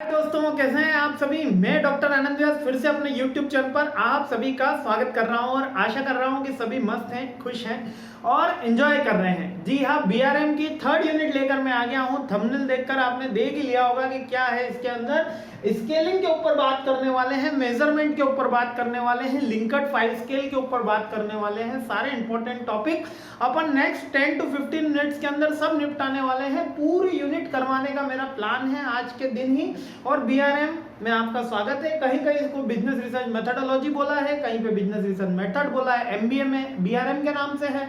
दोस्तों, कैसे हैं आप सभी। मैं डॉक्टर आनंद व्यास फिर से अपने YouTube चैनल पर आप सभी का स्वागत कर रहा हूं और आशा कर रहा हूं कि सभी मस्त हैं, खुश हैं और एंजॉय कर रहे हैं। जी हाँ, BRM की 3rd यूनिट लेकर मैं आ गया हूं। थंबनेल देखकर आपने देख ही लिया होगा कि क्या है इसके अंदर। स्केलिंग के ऊपर बात करने वाले हैं, मेजरमेंट के ऊपर बात करने वाले हैं, लिंकड 5 स्केल के ऊपर बात करने वाले हैं। सारे important topic upon next 10 to 15 minutes के अंदर सब निपटाने वाले हैं। पूरी यूनिट करवाने का मेरा प्लान है आज के दिन ही। और BRM में आपका स्वागत है। कहीं कहीं इसको बिजनेस रिसर्च मेथोडोलॉजी बोला है, कहीं पे बिजनेस रिसर्च मेथड बोला है। MBA में BRM के नाम से है।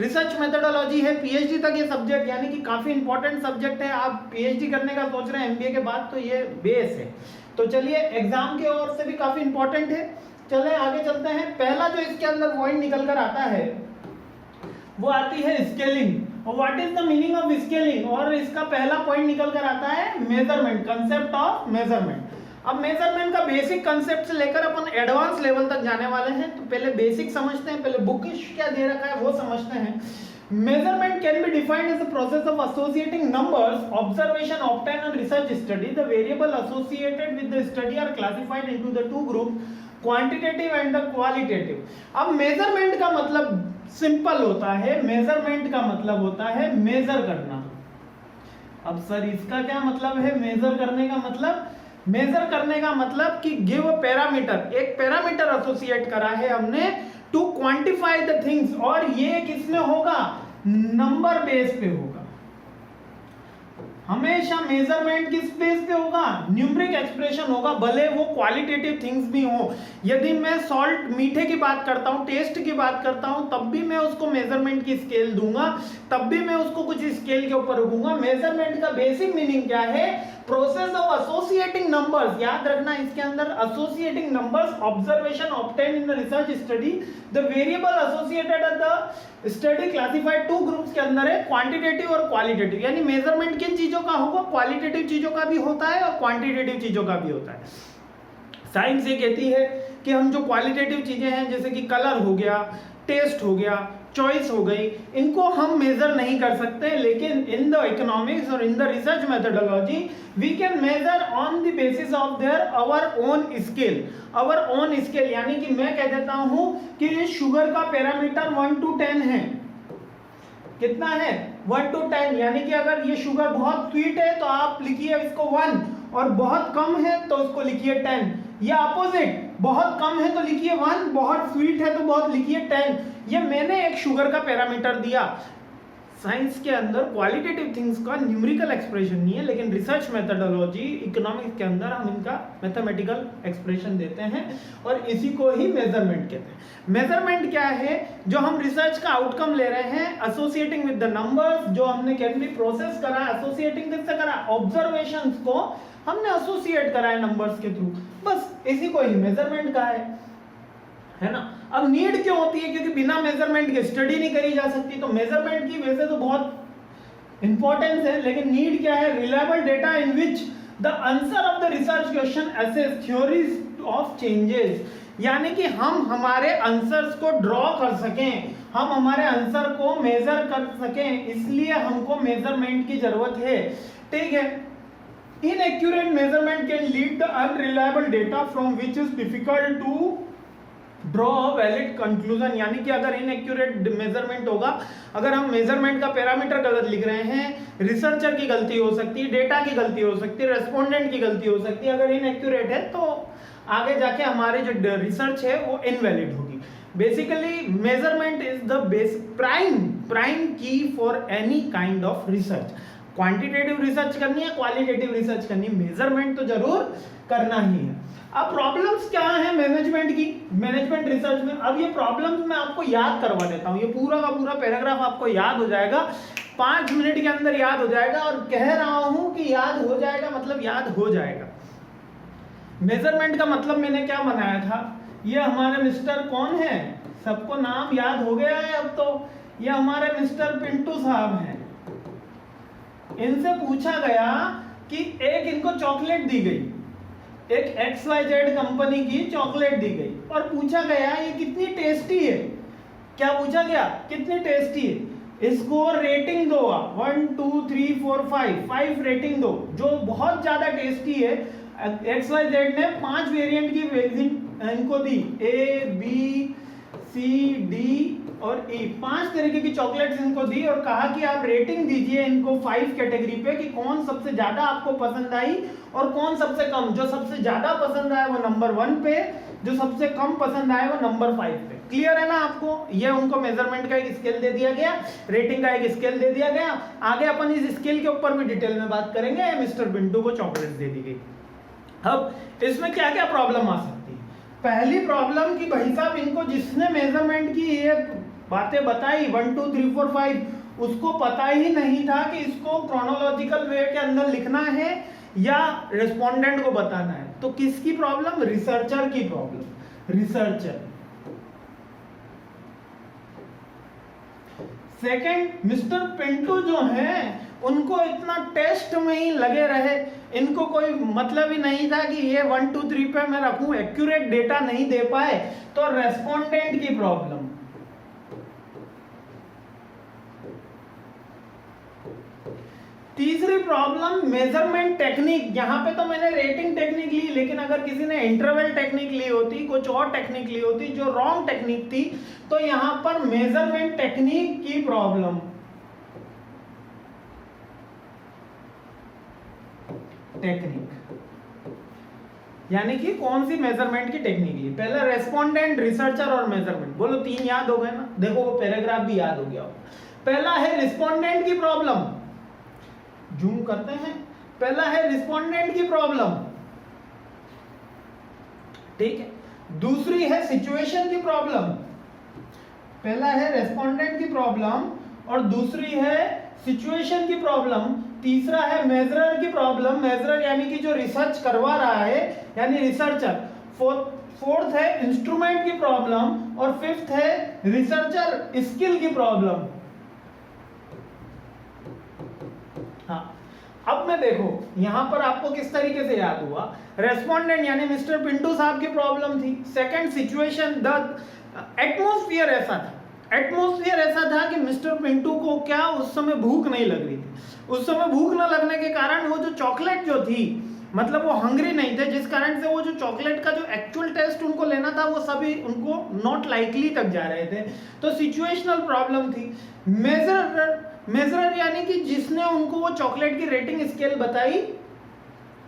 रिसर्च मेथोडोलॉजी है, PhD तक ये सब्जेक्ट, यानी कि काफी इंपॉर्टेंट सब्जेक्ट है। आप PhD करने का सोच रहे हैं MBA के बाद, तो ये बेस है। तो चलिए, एग्जाम की ओर से भी काफी इंपॉर्टेंट है। चले आगे चलते हैं। पहला जो इसके अंदर पॉइंट निकल कर आता है वो आती है स्केलिंग। और what is the meaning of scaling, और इसका पहला पॉइंट निकल कर आता है मेजरमेंट, कंसेप्ट ऑफ मेजरमेंट। अब मेजरमेंट का बेसिक कंसेप्ट से लेकर अपन एडवांस लेवल तक जाने वाले हैं। तो पहले बेसिक समझते हैं, पहले बुकिश क्या दे रखा है वो समझते हैं। Measurement can be defined as a process of associating numbers, observation obtained and research study. The variable associated with the study are classified into the two groups, quantitative and the qualitative. अब measurement का मतलब simple होता है। measurement का मतलब होता है major करना। अब सर इसका क्या मतलब है मेजर करने का मतलब? मेजर करने का मतलब कि गिव अ पैरामीटर, एक पैरामीटर एसोसिएट करा है हमने टू क्वांटिफाई द थिंग्स, और ये किसमें होगा? नंबर बेस पे होगा। हमेशा मेजरमेंट किस बेस पे होगा? न्यूमेरिक एक्सप्रेशन होगा, भले वो क्वालिटेटिव थिंग्स भी हो। यदि मैं सॉल्ट, मीठे की बात करता हूं, टेस्ट की बात करता हूं, तब भी मैं उसको मेजरमेंट की स्केल दूंगा, तब भी मैं उसको कुछ स्केल के ऊपर रखूंगा। मेजरमेंट का बेसिक मीनिंग क्या है? Process of associating numbers. याद रखना इसके अंदर associating numbers, observation obtain in the research study, the variable associated at the study classified two groups के अंदर है, क्वांटिटेटिव और क्वालिटेटिव। यानी मेजरमेंट किन चीजों का होगा? क्वालिटेटिव चीजों का भी होता है और क्वांटिटेटिव चीजों का भी होता है। साइंस ये कहती है कि हम जो क्वालिटेटिव चीजें हैं, जैसे कि कलर हो गया, टेस्ट हो गया, चॉइस हो गई, इनको हम मेजर नहीं कर सकते, लेकिन इन द इकोनॉमिक्स और in the research methodology we can measure on the basis of their our own scale. Our own scale यानी कि मैं कह देता हूं कि शुगर का पैरामीटर 1 to 10 है। कितना है? 1 to 10। यानी कि अगर ये शुगर बहुत स्वीट है तो आप लिखिए इसको 1, और बहुत कम है तो उसको लिखिए 10। या अपोजिट, बहुत कम है तो लिखिए 1, बहुत स्वीट है तो बहुत लिखिए 10। ये मैंने एक शुगर का पैरामीटर दिया। साइंस के अंदर क्वालिटेटिव थिंग्स का न्यूमेरिकल एक्सप्रेशन नहीं है, लेकिन रिसर्च मेथोडोलॉजी, इकोनॉमिक्स के अंदर हम इनका मैथमेटिकल एक्सप्रेशन देते हैं, और इसी को ही मेजरमेंट कहते हैं। मेजरमेंट क्या है? जो हम रिसर्च का आउटकम ले रहे हैं, एसोसिएटिंग विद द नंबर्स, जो हमने कैन बी प्रोसेस करा, एसोसिएटिंग किससे करा? ऑब्जर्वेशंस को हमने एसोसिएट करा है नंबर्स के थ्रू, बस इसी को ही मेजरमेंट कहा है ना। अब नीड क्यों होती है? क्योंकि बिना मेजरमेंट के स्टडी नहीं करी जा सकती। तो मेजरमेंट की वैसे तो बहुत इंपॉर्टेंस है, लेकिन नीड क्या है? Reliable data in which the answer of the research question assess theories of changes. यानी कि हम हमारे आंसर्स को ड्रॉ कर सकें, हम हमारे आंसर को मेजर कर सकें, इसलिए हमको मेजरमेंट की जरूरत है। ठीक है। Inaccurate measurement can lead to unreliable data from which is difficult to draw a valid conclusion। यानी कि अगर inaccurate measurement होगा, अगर हम मेजरमेंट का पैरामीटर गलत लिख रहे हैं, रिसर्चर की गलती हो सकती है, डेटा की गलती हो सकती है, रेस्पोंडेंट की गलती हो सकती है। अगर inaccurate है तो आगे जाके हमारे जो रिसर्च है वो इनवैलिड होगी। Basically measurement is the prime key for any kind of research. Quantitative research करनी है, क्वालिटेटिव रिसर्च करनी है, मेजरमेंट तो जरूर करना ही है। अब प्रॉब्लम्स क्या है मैनेजमेंट की, मैनेजमेंट रिसर्च में? अब ये प्रॉब्लम्स मैं आपको याद करवा देता हूँ। ये पूरा का पूरा पैराग्राफ आपको याद हो जाएगा, 5 मिनट के अंदर याद हो जाएगा। और कह रहा हूं कि याद हो जाएगा मतलब याद हो जाएगा। मेजरमेंट का मतलब मैंने क्या बनाया था? ये हमारे मिस्टर कौन है, सबको नाम याद हो गया है अब तो। ये हमारे मिस्टर पिंटू साहब हैं। इनसे पूछा गया कि एक इनको चॉकलेट दी गई, एक XYZ कंपनी की चॉकलेट दी गई, और पूछा गया ये कितनी टेस्टी है। क्या पूछा गया? कितनी टेस्टी है। इसको रेटिंग दो, 1 2 3 4 5 रेटिंग दो। जो बहुत ज्यादा टेस्टी है, XYZ ने 5 वेरिएंट की वैक्सीन इनको दी, ABCD और E, 5 तरीके की चॉकलेट्स इनको दी और कहा कि आप रेटिंग दीजिए इनको 5 कैटेगरी पे कि कौन सबसे ज्यादा आपको पसंद आई और कौन सबसे कम। जो सबसे ज्यादा पसंद आया वो नंबर 1 पे, जो सबसे कम पसंद आया वो नंबर 5 पे। क्लियर है ना आपको? ये उनको मेजरमेंट का एक स्केल दे दिया गया, रेटिंग का एक स्केल दे दिया गया। आगे अपन इस स्केल के ऊपर भी डिटेल में बात करेंगे। मिस्टर पिंटू को चॉकलेट दे दी गई। अब इसमें क्या क्या प्रॉब्लम आ सकती है? पहली प्रॉब्लम कि भाई साहब इनको जिसने मेजरमेंट की ये बातें बताई 1 2 3 4 5, उसको पता ही नहीं था कि इसको क्रोनोलॉजिकल वे के अंदर लिखना है या रेस्पोंडेंट को बताना है। तो किसकी प्रॉब्लम? रिसर्चर की problem, researcher. Second, mister Pintu जो हैं उनको इतना टेस्ट में ही लगे रहे, इनको कोई मतलब ही नहीं था कि ये 1 2 3 पे मैं रखूं, एक्यूरेट डेटा नहीं दे पाए। तो रेस्पोंडेंट की प्रॉब्लम। तीसरी प्रॉब्लम मेजरमेंट टेक्निक। यहां पे तो मैंने रेटिंग टेक्निक ली, लेकिन अगर किसी ने इंटरवल टेक्निक ली होती, कुछ और टेक्निक ली होती जो रॉन्ग टेक्निक थी, तो यहां पर मेजरमेंट टेक्निक की प्रॉब्लम। टेक्निक यानी कि कौन सी मेजरमेंट की टेक्निक ली? पहला रेस्पोंडेंट, रिसर्चर और मेजरमेंट। बोलो 3 याद हो गए ना? देखो वो पैराग्राफ भी याद हो गया। पहला है रिस्पोंडेंट की प्रॉब्लम, जूम करते हैं। पहला है रिस्पोंडेंट की प्रॉब्लम, ठीक है। दूसरी है सिचुएशन की प्रॉब्लम। पहला है रेस्पोंडेंट की प्रॉब्लम और दूसरी है सिचुएशन की प्रॉब्लम। तीसरा है मेजरर की प्रॉब्लम, मेजरर यानी कि जो रिसर्च करवा रहा है यानी रिसर्चर। फोर्थ है इंस्ट्रूमेंट की प्रॉब्लम और फिफ्थ है रिसर्चर स्किल की प्रॉब्लम। हाँ, अब मैं देखो यहां पर आपको किस तरीके से याद हुआ। रेस्पोंडेंट यानी मिस्टर पिंटू साहब की प्रॉब्लम थी। सेकंड सिचुएशन, द एटमॉस्फेयर ऐसा था, एटमॉस्फेयर ऐसा था कि मिस्टर पिंटू को क्या उस समय भूख नहीं लग रही थी। उस समय भूख न लगने के कारण वो जो चॉकलेट जो थी, मतलब वो हंग्री नहीं थे, जिस कारण से वो जो चॉकलेट का जो एक्चुअल टेस्ट उनको लेना था वो सभी उनको नॉट लाइकली तक जा रहे थे। तो सिचुएशनल प्रॉब्लम थी। मेजरर यानी कि जिसने उनको वो चॉकलेट की रेटिंग स्केल बताई,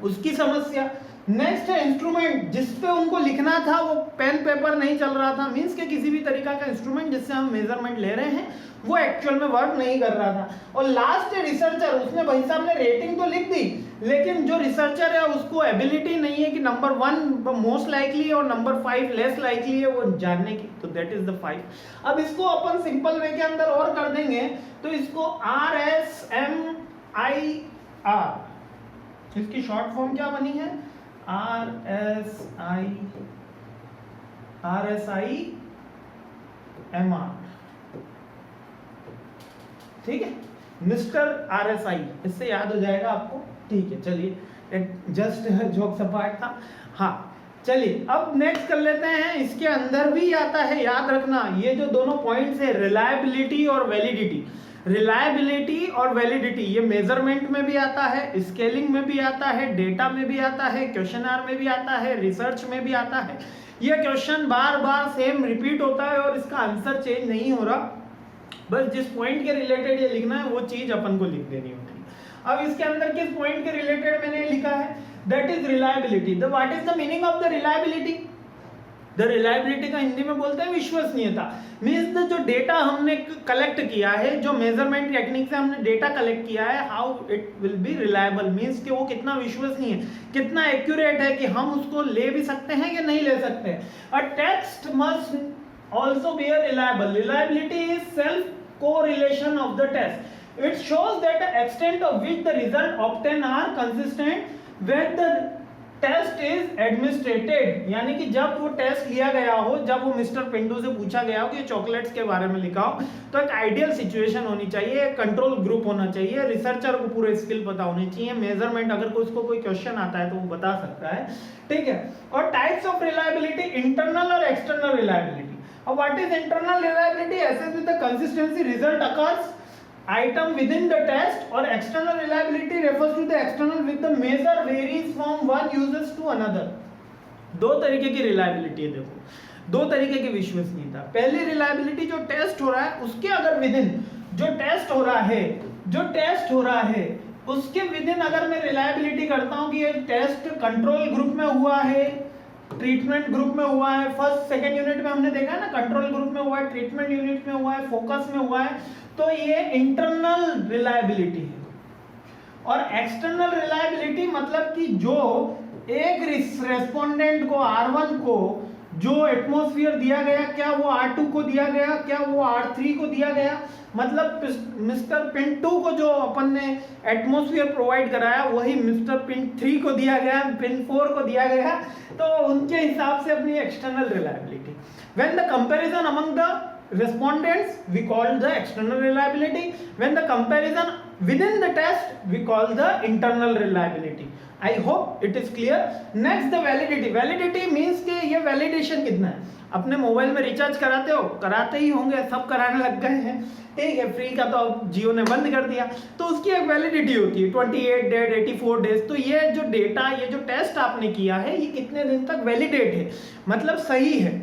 उसकी समस्या। नेक्स्ट है इंस्ट्रूमेंट, जिसपे उनको लिखना था वो पेन पेपर नहीं चल रहा था, मींस के किसी भी तरीका का इंस्ट्रूमेंट जिससे हम मेजरमेंट ले रहे हैं वो एक्चुअल में वर्क नहीं कर रहा था। और लास्ट है रिसर्चर, उसने भाई साहब ने रेटिंग तो लिख दी, लेकिन जो रिसर्चर है उसको एबिलिटी नहीं है कि नंबर 1 मोस्ट लाइकली और नंबर 5 लेस लाइकली है वो जानने की। तो दैट इज द 5। अब इसको अपन सिंपल वे के अंदर और कर देंगे, तो इसको RSMIR, इसकी शॉर्ट फॉर्म क्या बनी है? RSIMR, ठीक है, मिस्टर RSI, इससे याद हो जाएगा आपको। ठीक है, चलिए जस्ट जोक सपाट था। हाँ चलिए अब नेक्स्ट कर लेते हैं। इसके अंदर भी आता है, याद रखना, ये जो दोनों पॉइंट्स है रिलायबिलिटी और वैलिडिटी। रिलायबिलिटी और वैलिडिटी ये मेजरमेंट में भी आता है, स्केलिंग में भी आता है, डेटा में भी आता है, क्वेश्चनर में भी आता है, रिसर्च में भी आता है। ये क्वेश्चन बार बार सेम रिपीट होता है और इसका आंसर चेंज नहीं हो रहा, बस जिस पॉइंट के रिलेटेड ये लिखना है वो चीज अपन को लिख देनी होती है। अब इसके अंदर किस पॉइंट के रिलेटेड मैंने लिखा है? That is reliability. The what is the meaning of the reliability? The reliability का हिंदी में बोलते हैं विश्वसनीयता। मीन्स जो डेटा हमने कलेक्ट किया है, जो मेजरमेंट टेक्निक से हमने डेटा कलेक्ट किया है, how it will be reliable, means कि वो कितना विश्वसनीय है, कितना एक्यूरेट है कि हम उसको ले भी सकते हैं या नहीं ले सकते। A text must also be a reliable. Reliability is self correlation of the test. It shows that the extent of which the result obtained are consistent when the test is administered. यानी कि जब वो test लिया गया हो, जब वो mister Pintu से पूछा गया हो कि चॉकलेट्स के बारे में लिखा हो, तो एक आइडियल सिचुएशन होनी चाहिए, एक कंट्रोल ग्रुप होना चाहिए, रिसर्चर को पूरे स्किल पता होनी चाहिए, मेजरमेंट अगर उसको कोई क्वेश्चन आता है तो वो बता सकता है, ठीक है। और टाइप्स ऑफ रिलायबिलिटी, इंटरनल और external reliability. What is internal reliability? Assess with the consistency result occurs item within the test or external reliability refers to the external with the measure varies from one users to another. दो तरीके की reliability है, देखो दो तरीके की विश्वसनीयता। पहली रिलायबिलिटी जो टेस्ट हो रहा है उसके अगर विदिन जो टेस्ट हो रहा है उसके विदिन अगर मैं रिलायबिलिटी करता हूं कि ये टेस्ट कंट्रोल ग्रुप में हुआ है, ट्रीटमेंट ग्रुप में हुआ है, फर्स्ट सेकंड यूनिट में हमने देखा है ना, कंट्रोल ग्रुप में हुआ है, ट्रीटमेंट यूनिट में हुआ है, फोकस में हुआ है, तो ये इंटरनल रिलायबिलिटी है। और एक्सटर्नल रिलायबिलिटी मतलब कि जो एक रेस्पोंडेंट को R1 को जो एटमॉस्फेयर दिया गया, क्या वो R2 को दिया गया, क्या वो R3 को दिया गया, मतलब मिस्टर पिन 2 को जो अपन ने एटमॉस्फेयर प्रोवाइड कराया वही मिस्टर पिन 3 को दिया गया, पिन 4 को दिया गया, तो उनके हिसाब से अपनी external reliability. When the comparison among the respondents we call the external reliability, when the comparison within the test we call the internal reliability. I hope it is clear. Next the validity means कि ये validation कितना है। अपने mobile में recharge कराते हो, कराते ही होंगे, सब कराने लग गए हैं, ठीक है, फ्री का तो अब जियो ने बंद कर दिया, तो उसकी एक वैलिडिटी होती है 28 डेज 84 डेज। तो ये जो डेटा, ये जो टेस्ट आपने किया है ये कितने दिन तक वैलिडेट है, मतलब सही है,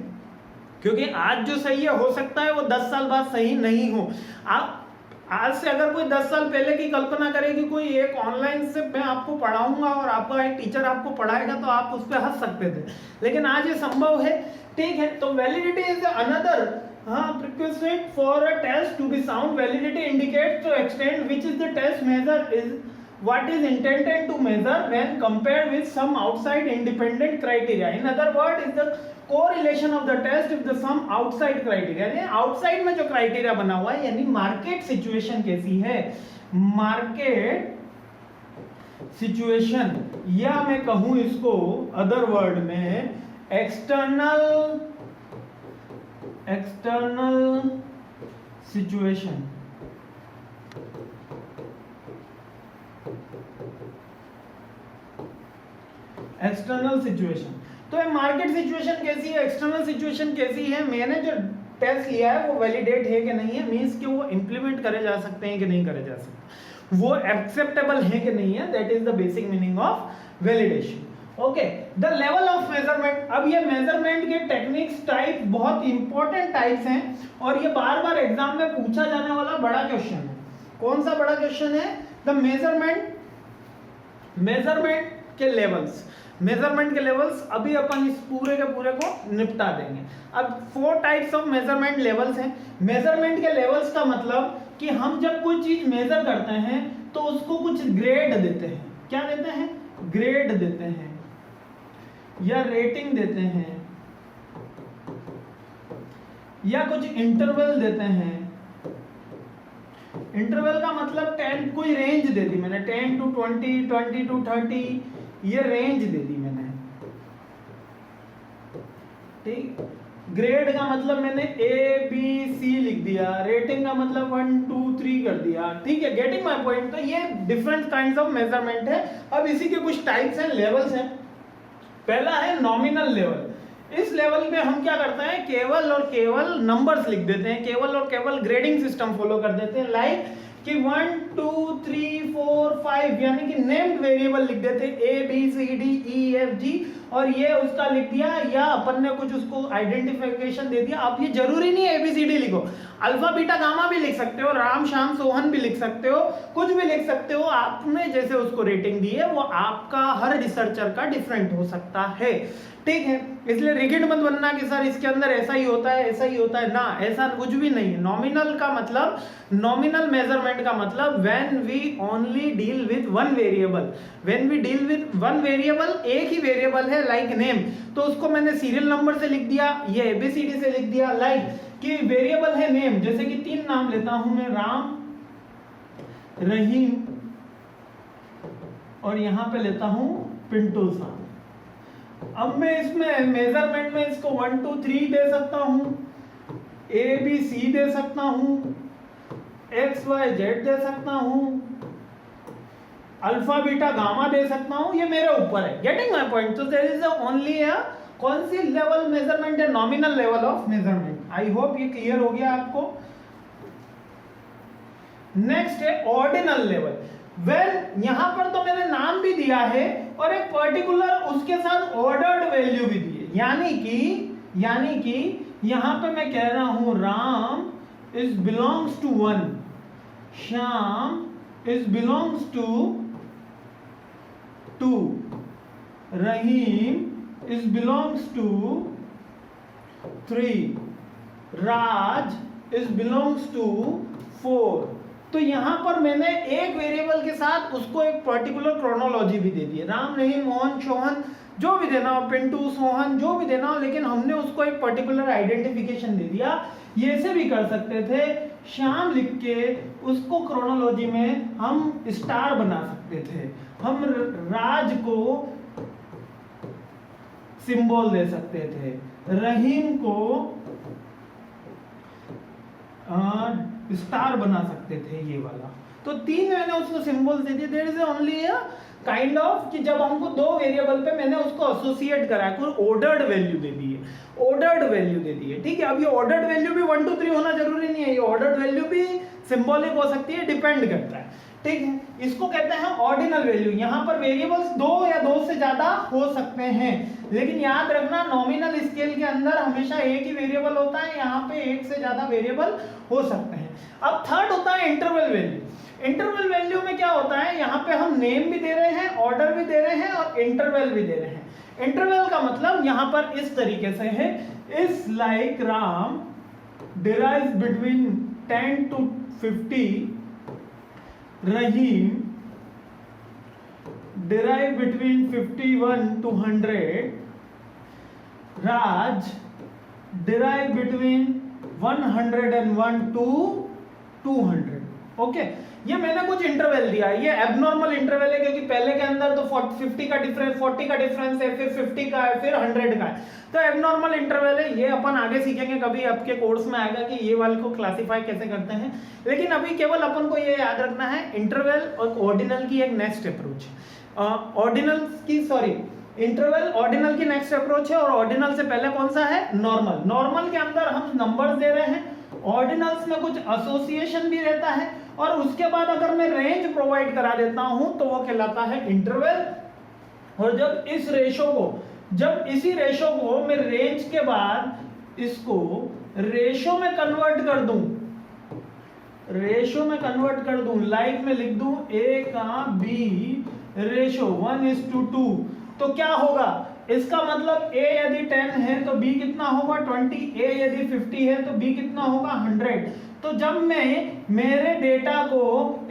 क्योंकि आज जो सही है हो सकता है वो 10 साल बाद सही नहीं हो। आप आज से अगर कोई 10 साल पहले की कल्पना करे कि कोई एक ऑनलाइन से मैं आपको पढ़ाऊंगा और आपका एक टीचर आपको पढ़ाएगा, तो आप उस पर हंस सकते थे, लेकिन आज ये संभव है, ठीक है। तो validity is another prerequisite for a test to be sound. Validity indicates to extend which is the test measure is what is intended to measure when compared with some outside independent criteria. In other words, is the correlation of the test with the some outside criteria. यानी outside में जो criteria बना हुआ है, यानी market situation कैसी है, market situation, या मैं कहूँ इसको other word में external situation. एक्सटर्नल सिचुएशन, तो ये मार्केट सिचुएशन कैसी है, एक्सटर्नल सिचुएशन कैसी है, मैंने जो टेस्ट लिया है वो वैलिडेट है कि नहीं है, मींस कि वो इंप्लीमेंट करे जा सकते हैं कि नहीं करे जा सकते, वो एक्सेप्टेबल है कि नहीं है, that is the basic meaning of validation. Okay, the level of measurement. अब ये मेजरमेंट के टेक्निक्स टाइप बहुत इंपॉर्टेंट टाइप्स हैं और ये बार बार एग्जाम में पूछा जाने वाला बड़ा क्वेश्चन है। कौन सा बड़ा क्वेश्चन है? द मेजरमेंट के लेवल्स। मेजरमेंट के लेवल्स अभी अपन इस पूरे के पूरे को निपटा देंगे। अब 4 टाइप्स ऑफ मेजरमेंट लेवल्स हैं। मेजरमेंट के लेवल्स का मतलब कि हम जब कोई चीज मेजर करते हैं तो उसको कुछ ग्रेड देते हैं। क्या देते हैं? ग्रेड देते हैं या रेटिंग देते हैं या कुछ इंटरवल देते हैं। इंटरवल का मतलब 10, कोई रेंज दे दी मैंने, 10 to 20, 20 to 30, ये रेंज दे दी मैंने, ठीक। ग्रेड का मतलब मैंने ABC लिख दिया, रेटिंग का मतलब 1 2 3 कर दिया, ठीक है, गेटिंग माय पॉइंट। तो ये डिफरेंट काइंड्स ऑफ मेजरमेंट है। अब इसी के कुछ टाइप्स हैं, लेवल्स हैं। पहला है नॉमिनल लेवल। इस लेवल पे हम क्या करते हैं, केवल और केवल नंबर्स लिख देते हैं, केवल और केवल ग्रेडिंग सिस्टम फॉलो कर देते हैं, लाइक कि 1 2 3 4 5 यानी कि नेम्ड वेरिएबल लिख देते हैं ABCDEFG और ये उसका लिख दिया, या अपन ने कुछ उसको आइडेंटिफिकेशन दे दिया। अब ये जरूरी नहीं है ABCD लिखो, अल्फा बीटा गामा भी लिख सकते हो, राम श्याम सोहन भी लिख सकते हो, कुछ भी लिख सकते हो। आपने जैसे उसको रेटिंग दी है वो आपका हर रिसर्चर का डिफरेंट हो सकता है, ठीक है। इसलिए रिगिड मत बनना कि सर इसके अंदर ऐसा ही होता है ऐसा ही होता है, ना, ऐसा कुछ भी नहीं है। नॉमिनल का मतलब, नॉमिनल मेजरमेंट का मतलब when we only deal with one variable. When we deal with one variable, एक ही वेरिएबल है, लाइक नेम, तो उसको मैंने सीरियल नंबर से लिख दिया, ये ABCD से लिख दिया, लाइक कि वेरिएबल है नेम, जैसे कि 3 नाम लेता हूं मैं, राम, रहीम और यहां पे लेता हूं पिंटू सा। अब मैं इसमें मेजरमेंट में इसको 1 2 3 दे सकता हूं, ABC दे सकता हूं, XYZ दे सकता हूं, अल्फा बीटा गामा दे सकता हूं, ये मेरे ऊपर है। Getting my point? तो देयर इज ओनली अ कौन सी लेवल मेजरमेंट है? Nominal level of measurement. I hope ये क्लियर हो गया आपको। नेक्स्ट है ऑर्डिनल लेवल। वेल यहां पर तो मैंने नाम भी दिया है और एक पर्टिकुलर उसके साथ ऑर्डर्ड वैल्यू भी दी है, यानी कि यहां पे मैं कह रहा हूं Ram is belongs to 1, Shyam is belongs to 2, Rahim is belongs to 3, Raj is belongs to 4। तो यहां पर मैंने एक वेरिएबल के साथ उसको एक पर्टिकुलर क्रोनोलॉजी भी दे दी है, राम, रहीम, मोहन, शोहन, जो भी देना हो, पिंटू, सोहन, जो भी देना हो, लेकिन हमने उसको एक पर्टिकुलर आइडेंटिफिकेशन दे दिया। ये ऐसे भी कर सकते थे, श्याम लिख के उसको क्रोनोलॉजी में हम स्टार बना सकते थे, हम राज को सिंबल दे सकते थे, रहीम को स्टार बना सकते थे, ये वाला। तो 3 मैंने उसको सिंबल दे दिए। There is only a kind of कि जब हमको 2 वेरिएबल पे मैंने उसको एसोसिएट करा, कोई ऑर्डर्ड वैल्यू दे दी है, ठीक है। अब ये ऑर्डर्ड वैल्यू भी 1 2 3 होना जरूरी नहीं है, ये ऑर्डर्ड वैल्यू भी सिंबॉलिक हो सकती है, डिपेंड करता है, ठीक है। इसको कहते हैं ऑर्डिनल वैल्यू। यहाँ पर वेरिएबल्स 2 या 2 से ज्यादा हो सकते हैं, लेकिन याद रखना नॉमिनल स्केल के अंदर हमेशा एक ही वेरिएबल होता है, यहाँ पे एक से ज्यादा वेरिएबल हो सकते हैं। अब थर्ड होता है इंटरवल वैल्यू। इंटरवल वैल्यू में क्या होता है, यहाँ पे हम नेम भी दे रहे हैं, ऑर्डर भी दे रहे हैं और इंटरवल भी दे रहे हैं। इंटरवल का मतलब यहाँ पर इस तरीके से है, is like Ram derives between 10 to 50, Rahim derive between 51 to 100, Raj derive between 101 to 200। Okay, ये मैंने कुछ इंटरवल दिया है, ये एबनॉर्मल इंटरवल है क्योंकि पहले के अंदर तो 50 का डिफरेंस, 40 का डिफरेंस है, फिर 50 का है, फिर 100 का है, तो एबनॉर्मल इंटरवल है। ये अपन आगे सीखेंगे, कभी आपके कोर्स में आएगा कि ये वाले को क्लासिफाई कैसे करते हैं, लेकिन अभी केवल अपन को ये याद रखना है इंटरवल और ऑर्डिनल की एक नेक्स्ट अप्रोच। इंटरवल ऑर्डिनल की नेक्स्ट अप्रोच है, और ऑर्डिनल से पहले कौन सा है, नॉर्मल। नॉर्मल के अंदर हम नंबर्स दे रहे हैं, ऑर्डिनल्स में कुछ एसोसिएशन भी रहता है, और उसके बाद अगर मैं रेंज प्रोवाइड करा देता हूं तो वो कहलाता है इंटरवल। और जब इसी रेशो को मैं रेंज के बाद इसको रेशो में कन्वर्ट कर दूं, लाइक में लिख दूं A का B रेशो 1:2, तो क्या होगा, इसका मतलब A यदि 10 है तो B कितना होगा 20, A यदि 50 है तो B कितना होगा 100। तो जब मैं मेरे डेटा को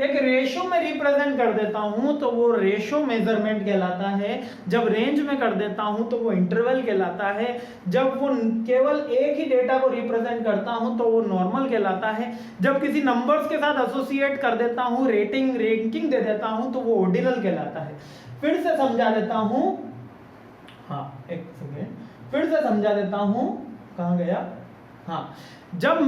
एक रेशो में रिप्रेजेंट कर देता हूं तो वो रेशो मेजरमेंट कहलाता है, जब रेंज में कर देता हूं तो वो इंटरवल कहलाता है, जब वो केवल एक ही डेटा को रिप्रेजेंट करता हूं तो वो नॉर्मल कहलाता है, जब किसी नंबर्स के साथ एसोसिएट कर देता हूं, रैंकिंग दे देता हूं तो वो ऑर्डिनल कहलाता है। फिर से समझा देता हूं, हाँ एक सेकेंड, फिर से समझा देता हूं, कहां गया, हाँ, जब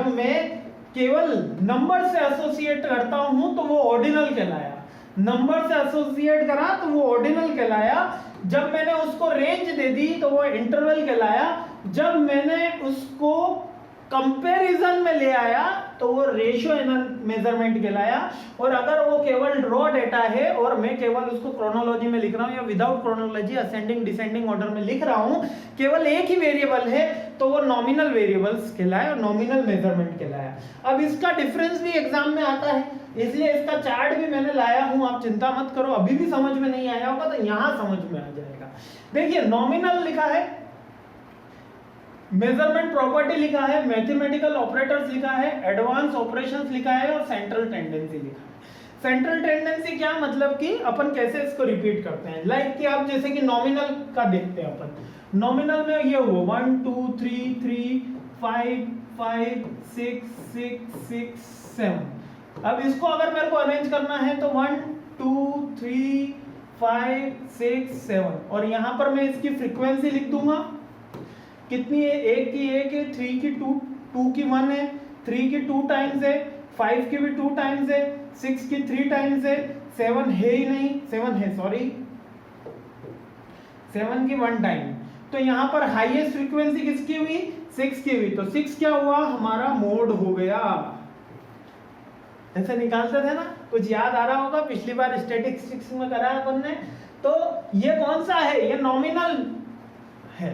मैं केवल नंबर से एसोसिएट करता हूं तो वो ऑर्डिनल कहलाया, नंबर से एसोसिएट करा तो वो ऑर्डिनल कहलाया, जब मैंने उसको रेंज दे दी तो वो इंटरवल कहलाया, जब मैंने उसको कंपैरिजन में ले आया तो वो रेशियो मेजरमेंट कहलाया, और अगर वो केवल रॉ डेटा है और मैं केवल उसको क्रोनोलॉजी में लिख रहा हूं या without chronology ascending descending order में लिख रहा हूं, केवल एक ही वेरिएबल है तो वो नॉमिनल वेरिएबल्स कहलाया और नॉमिनल मेजरमेंट कहलाया। अब इसका डिफरेंस भी एग्जाम में आता है, इसलिए इसका चार्ट भी मैंने लाया हूं, आप चिंता मत करो, अभी भी समझ में नहीं आया होगा तो यहां समझ में आ जाएगा। देखिए नॉमिनल लिखा है, मेजरमेंट प्रॉपर्टी लिखा है, मैथमेटिकल ऑपरेटर्स लिखा है, एडवांस ऑपरेशंस लिखा है और सेंट्रल टेंडेंसी लिखा है। सेंट्रल टेंडेंसी क्या मतलब कि अपन कैसे इसको रिपीट करते हैं, लाइक कि आप जैसे कि नॉमिनल का देखते हैं अपन, नॉमिनल में ये हुआ 1 2 3 3 5 5 6 6 6 7। अब इसको अगर मेरे को अरेंज करना है तो 1 2 3 5 6 7, और यहां पर मैं इसकी फ्रीक्वेंसी लिख दूंगा, कितनी है, 1 की 1 है, 3 की 2, 2 की 1 है, 3 की 2 टाइम्स है, 5 की भी 2 टाइम्स है, 6 की 3 टाइम्स है, 7 है ही नहीं, 7 है सॉरी, 7 की 1 टाइम। तो यहाँ पर हाईएस्ट फ्रीक्वेंसी किसकी हुई, 6 की हुई, तो 6 क्या हुआ हमारा मोड हो गया, ऐसे निकालते थे ना, कुछ याद आ रहा होगा, पिछली बार स्टैटिस्टिक्स में करा है अपन ने। तो ये कौन सा है, ये नॉमिनल है,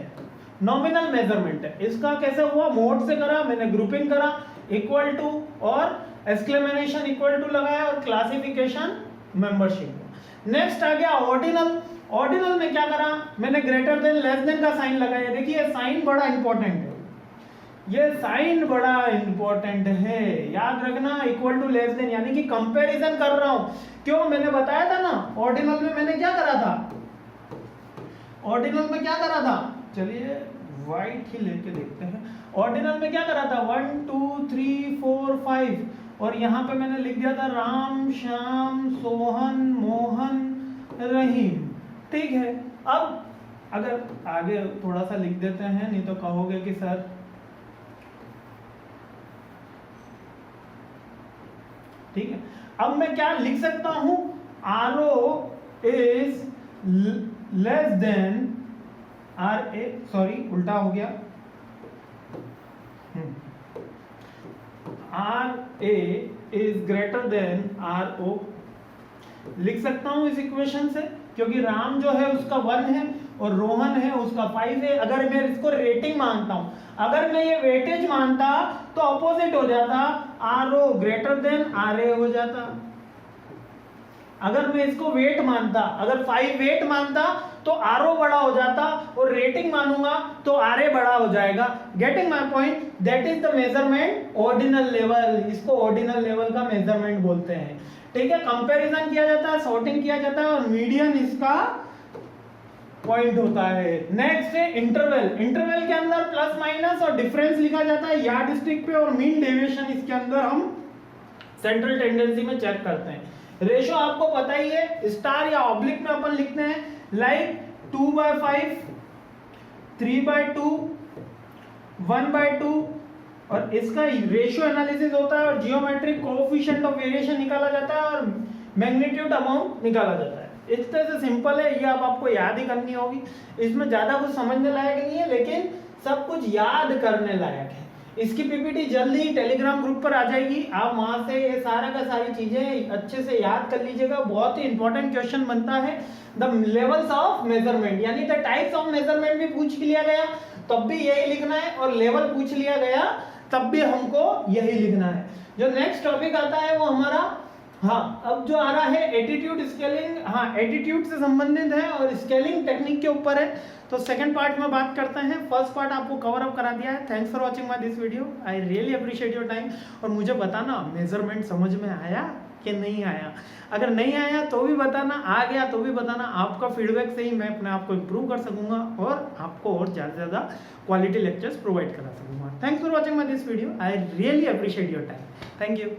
नॉमिनल मेजरमेंट है। इसका कैसे हुआ, मोड से करा मैंने, ग्रुपिंग करा, इक्वल टू और एक्सक्लेमेशन इक्वल टू लगाया और क्लासिफिकेशन मेंबरशिप। नेक्स्ट आ गया ऑर्डिनल। ऑर्डिनल में क्या करा मैंने, ग्रेटर देन लेस देन का साइन लगाया। देखिए साइन बड़ा इंपॉर्टेंट है, ये साइन बड़ा इंपॉर्टेंट है, याद रखना। इक्वल टू लेस देन यानी कि कंपैरिजन कर रहा हूं, क्यों मैंने बताया था ना ऑर्डिनल में मैंने क्या करा था, ऑर्डिनल में क्या करा था, चलिए वाइट ही लेके देखते हैं। ऑर्डिनल में क्या करा था, 1 2 3 4 5 और यहाँ पे मैंने लिख दिया था राम श्याम सोहन मोहन रहीम, ठीक है। अब अगर आगे थोड़ा सा लिख देते हैं, नहीं तो कहोगे कि सर, ठीक है। अब मैं क्या लिख सकता हूं, RO is less than RA, sorry उल्टा हो गया, RA is greater than RO लिख सकता हूं इस इक्वेशन से, क्योंकि राम जो है उसका 1 है और रोहन है उसका 5 है। अगर मैं इसको रेटिंग मानता हूं, अगर मैं ये वेटेज मानता तो अपोजिट हो जाता, RO ग्रेटर देन RA हो जाता। अगर मैं इसको वेट मानता, अगर 5 वेट मानता तो RO बड़ा हो जाता और रेटिंग मानूंगा तो RA बड़ा हो जाएगा। Getting my point, that is the measurement ordinal level, इसको ऑर्डिनल लेवल का मेजरमेंट बोलते हैं, ठीक है। कंपैरिजन किया जाता है, सॉर्टिंग किया जाता है और मीडियन इसका पॉइंट होता है। नेक्स्ट है इंटरवल। इंटरवल के अंदर प्लस माइनस और डिफरेंस लिखा जाता है यार्ड स्टिक पे, और मीन डेविएशन इसके अंदर हम सेंट्रल टेंडेंसी में चेक करते हैं। रेशो आपको पता ही है, स्टार या ऑब्लिक में अपन लिखते हैं, लाइक 2/5 3/2 1/2 और इसका रेशियो एनालिसिस होता है और जियोमेट्रिक कोएफिशिएंट ऑफ वेरिएशन निकाला जाता है और मैग्नीट्यूड अमाउंट निकाला जाता है। इस तरह से सिंपल है, ये आपको याद ही करनी होगी, इसमें ज्यादा कुछ समझने लायक नहीं है, लेकिन सब कुछ याद करने लायक है। इसकी पीपीटी जल्दी ही टेलीग्राम ग्रुप पर आ जाएगी, आप वहां से ये सारा का सारी चीजें अच्छे से याद कर लीजिएगा। बहुत ही इंपॉर्टेंट क्वेश्चन बनता है, द लेवल्स ऑफ मेजरमेंट, यानी द टाइप्स ऑफ मेजरमेंट भी पूछ लिया गया तब भी यही लिखना है, और लेवल पूछ लिया गया तब भी हमको यही लिखना है। जो नेक्स्ट टॉपिक आता है वो हमारा, हाँ अब जो आ रहा है एटीट्यूड स्केलिंग, हाँ एटीट्यूड से संबंधित है और स्केलिंग टेक्निक के ऊपर है। तो सेकंड पार्ट में बात करते हैं, फर्स्ट पार्ट आपको कवर अप करा दिया है। Thanks for watching my this video, I really appreciate your time. और मुझे बताना मेजरमेंट समझ में आया कि नहीं आया, अगर नहीं आया तो भी बताना, आ गया तो भी बताना। आपका फीडबैक से ही मैं अपने आप को इम्प्रूव कर सकूंगा और आपको और ज़्यादा से ज़्यादा क्वालिटी लेक्चर्स प्रोवाइड करा सकूंगा। Thanks for watching my this video, I really appreciate your time, thank you.